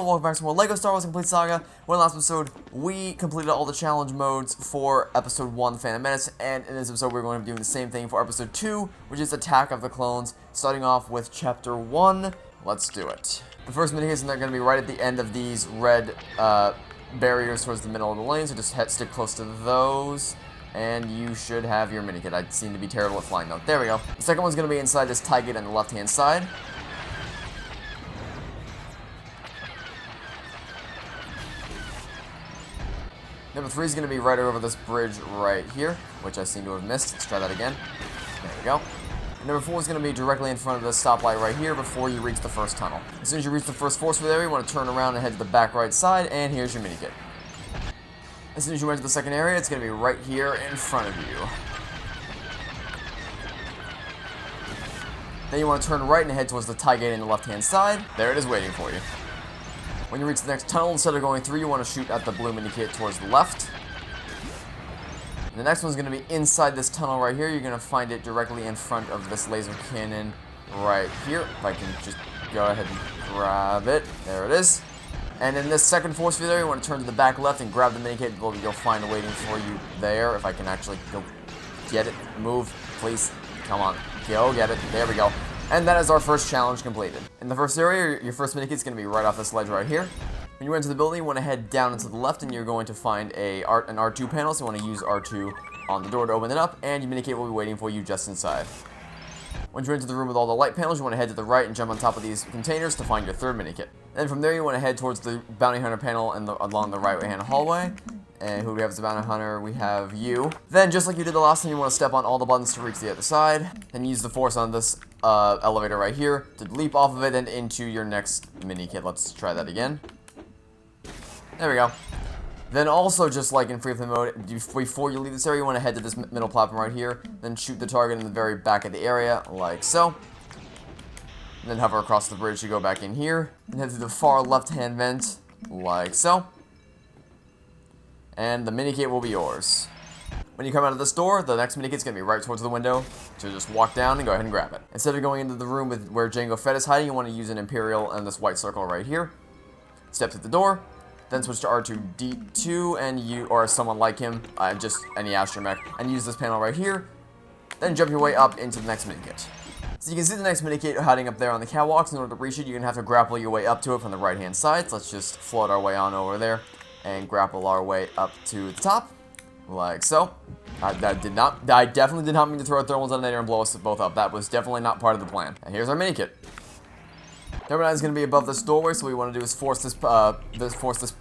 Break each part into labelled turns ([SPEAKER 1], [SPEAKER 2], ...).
[SPEAKER 1] Hello, welcome back to more LEGO Star Wars Complete Saga. Well, in the last episode, we completed all the challenge modes for Episode 1, The Phantom Menace, and in this episode, we're going to be doing the same thing for Episode 2, which is Attack of the Clones, starting off with Chapter 1. Let's do it. The first minikits, and they're going to be right at the end of these red barriers towards the middle of the lane, so just stick close to those. And you should have your minikit. I seem to be terrible at flying though. There we go. The second one's going to be inside this tie gate on the left-hand side. Number 3 is going to be right over this bridge right here, which I seem to have missed. Let's try that again. There we go. And number 4 is going to be directly in front of this stoplight right here before you reach the first tunnel. As soon as you reach the first force field area, you want to turn around and head to the back right side, and here's your minikit. As soon as you enter the second area, it's going to be right here in front of you. Then you want to turn right and head towards the tie gate on the left-hand side. There it is waiting for you. When you reach the next tunnel, instead of going through, you want to shoot at the blue minikit towards the left. And the next one's going to be inside this tunnel right here. You're going to find it directly in front of this laser cannon right here. If I can just go ahead and grab it. There it is. And in this second force field area, you want to turn to the back left and grab the minikit. You'll find it waiting for you there. If I can actually go get it. Move, please. Come on. Go get it. There we go. And that is our first challenge completed. In the first area, your first minikit is going to be right off this ledge right here. When you enter the building, you want to head down and to the left, and you're going to find an R2 panel, so you want to use R2 on the door to open it up, and your minikit will be waiting for you just inside. Once you enter the room with all the light panels, you want to head to the right and jump on top of these containers to find your third minikit. Then from there, you want to head towards the bounty hunter panel along the right-hand hallway. And who do we have as a bounty hunter? We have you. Then, just like you did the last time, you want to step on all the buttons to reach the other side. Then use the force on this elevator right here to leap off of it and into your next minikit. Let's try that again. There we go. Then also, just like in free flame mode, before you leave this area, you want to head to this middle platform right here. Then shoot the target in the very back of the area, like so. And then hover across the bridge to go back in here. And head to the far left-hand vent, like so. And the minikit will be yours. When you come out of this door, the next minikit is going to be right towards the window. So just walk down and go ahead and grab it. Instead of going into the room where Jango Fett is hiding, you want to use an Imperial and this white circle right here. Step to the door. Then switch to R2-D2 and or someone like him, just any astromech, and use this panel right here. Then jump your way up into the next minikit. So you can see the next minikit hiding up there on the catwalks. In order to reach it, you're going to have to grapple your way up to it from the right-hand side. So let's just float our way on over there and grapple our way up to the top, like so. I definitely did not mean to throw a thermal detonator and blow us both up. That was definitely not part of the plan. And here's our minikit. Number 9 is going to be above this doorway, so what we want to do is force this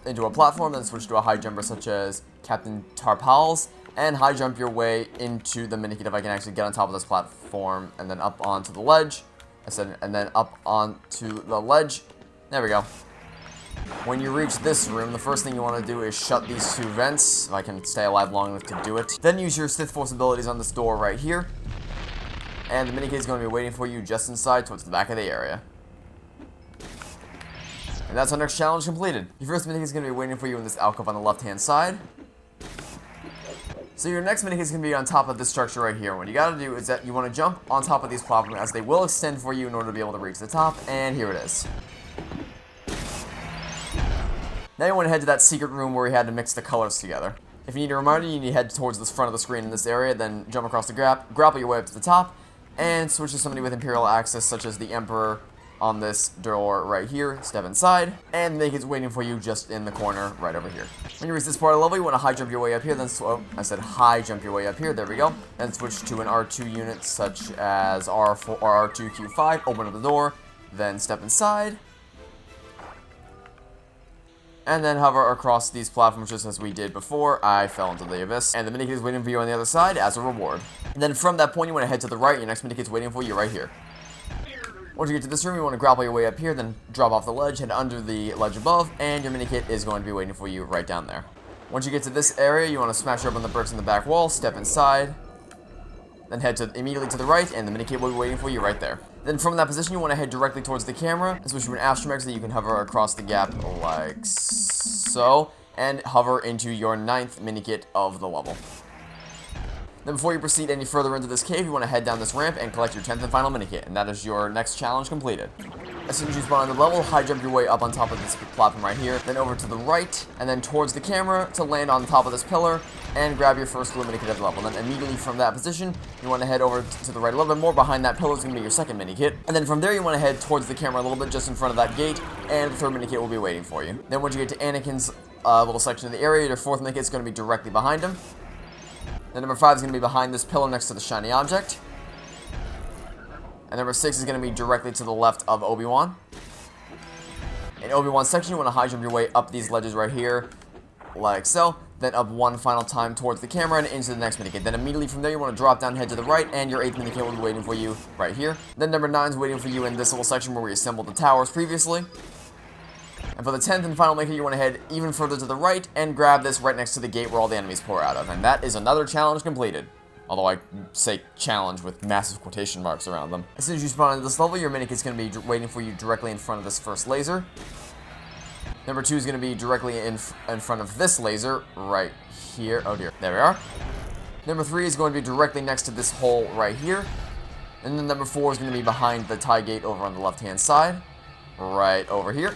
[SPEAKER 1] into a platform, then switch to a high jumper such as Captain Tarpal's, and high jump your way into the minikit if I can actually get on top of this platform, and then up onto the ledge. And then up onto the ledge. There we go. When you reach this room, the first thing you want to do is shut these two vents, if I can stay alive long enough to do it. Then use your Sith Force abilities on this door right here. And the minikit is going to be waiting for you just inside towards the back of the area. And that's our next challenge completed. Your first minikit is going to be waiting for you in this alcove on the left-hand side. So your next minikit is going to be on top of this structure right here. What you got to do is that you want to jump on top of these platforms as they will extend for you in order to be able to reach the top. And here it is. Now you want to head to that secret room where we had to mix the colors together. If you need a reminder, you need to head towards the front of the screen in this area, then jump across the grapple your way up to the top, and switch to somebody with Imperial access, such as the Emperor on this door right here. Step inside, and the minikit's waiting for you just in the corner right over here. When you reach this part of the level, you want to high jump your way up here, then I said high jump your way up here, there we go. Then switch to an R2 unit such as R4 or R2Q5, open up the door, then step inside. And then hover across these platforms just as we did before. I fell into the abyss. And the minikit is waiting for you on the other side as a reward. And then from that point, you want to head to the right. Your next minikit is waiting for you right here. Once you get to this room, you want to grapple your way up here, then drop off the ledge, head under the ledge above, and your minikit is going to be waiting for you right down there. Once you get to this area, you want to smash open the bricks in the back wall, step inside, then head immediately to the right, and the minikit will be waiting for you right there. Then from that position, you want to head directly towards the camera, and switch to an astromech so that you can hover across the gap like so, and hover into your 9th minikit of the level. Then before you proceed any further into this cave, you want to head down this ramp and collect your 10th and final minikit, and that is your next challenge completed. As soon as you spawn on the level, high jump your way up on top of this platform right here, then over to the right, and then towards the camera to land on top of this pillar, and grab your first blue minikit of the level. And then immediately from that position, you want to head over to the right a little bit more. Behind that pillar is going to be your second minikit. And then from there, you want to head towards the camera a little bit, just in front of that gate, and the third minikit will be waiting for you. Then once you get to Anakin's little section of the area, your fourth minikit is going to be directly behind him. Then number 5 is going to be behind this pillar next to the shiny object. And number 6 is going to be directly to the left of Obi-Wan. In Obi-Wan's section, you want to high jump your way up these ledges right here, like so. Then up one final time towards the camera and into the next minikit. Then immediately from there, you want to drop down, head to the right, and your 8th minikit will be waiting for you right here. Then number 9 is waiting for you in this little section where we assembled the towers previously. And for the 10th and final minikit, you want to head even further to the right and grab this right next to the gate where all the enemies pour out of. And that is another challenge completed. Although I say challenge with massive quotation marks around them. As soon as you spawn into this level, your minikit's going to be waiting for you directly in front of this first laser. Number 2 is going to be directly in front of this laser right here. Oh dear, there we are. Number 3 is going to be directly next to this hole right here. And then number 4 is going to be behind the tie gate over on the left-hand side. Right over here.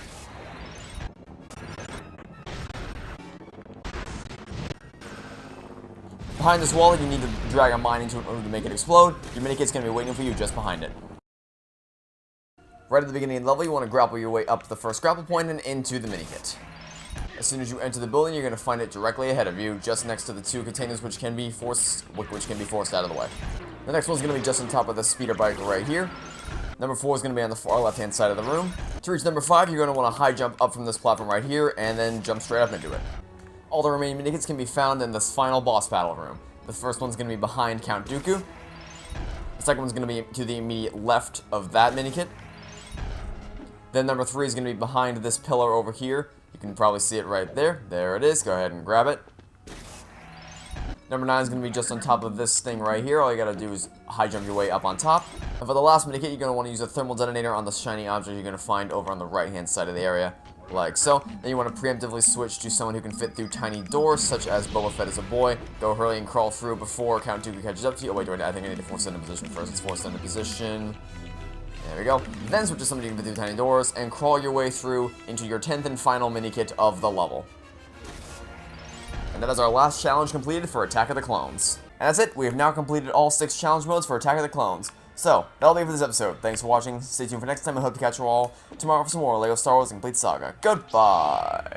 [SPEAKER 1] Behind this wall, you need to drag a mine into it in order to make it explode. Your minikit's going to be waiting for you just behind it. Right at the beginning of the level, you want to grapple your way up to the first grapple point and into the minikit. As soon as you enter the building, you're going to find it directly ahead of you, just next to the 2 containers which can be forced out of the way. The next one's going to be just on top of the speeder bike right here. Number 4 is going to be on the far left-hand side of the room. To reach number 5, you're going to want to high jump up from this platform right here, and then jump straight up into it. All the remaining minikits can be found in this final boss battle room. The first one's going to be behind Count Dooku. The second one's going to be to the immediate left of that minikit. Then number 3 is going to be behind this pillar over here. You can probably see it right there. There it is. Go ahead and grab it. Number 9 is going to be just on top of this thing right here. All you got to do is high jump your way up on top. And for the last minikit, you're going to want to use a thermal detonator on the shiny object you're going to find over on the right-hand side of the area. Like so. Then you want to preemptively switch to someone who can fit through tiny doors, such as Boba Fett as a boy. Go hurry and crawl through before Count Dooku catches up to you. Oh wait, I think I need to force into position first. Let's force into position. There we go. Then switch to somebody who can fit through tiny doors and crawl your way through into your 10th and final minikit of the level. And that is our last challenge completed for Attack of the Clones. And that's it. We have now completed all 6 challenge modes for Attack of the Clones. So, that'll be it for this episode. Thanks for watching. Stay tuned for next time. I hope to catch you all tomorrow for some more LEGO Star Wars Complete Saga. Goodbye!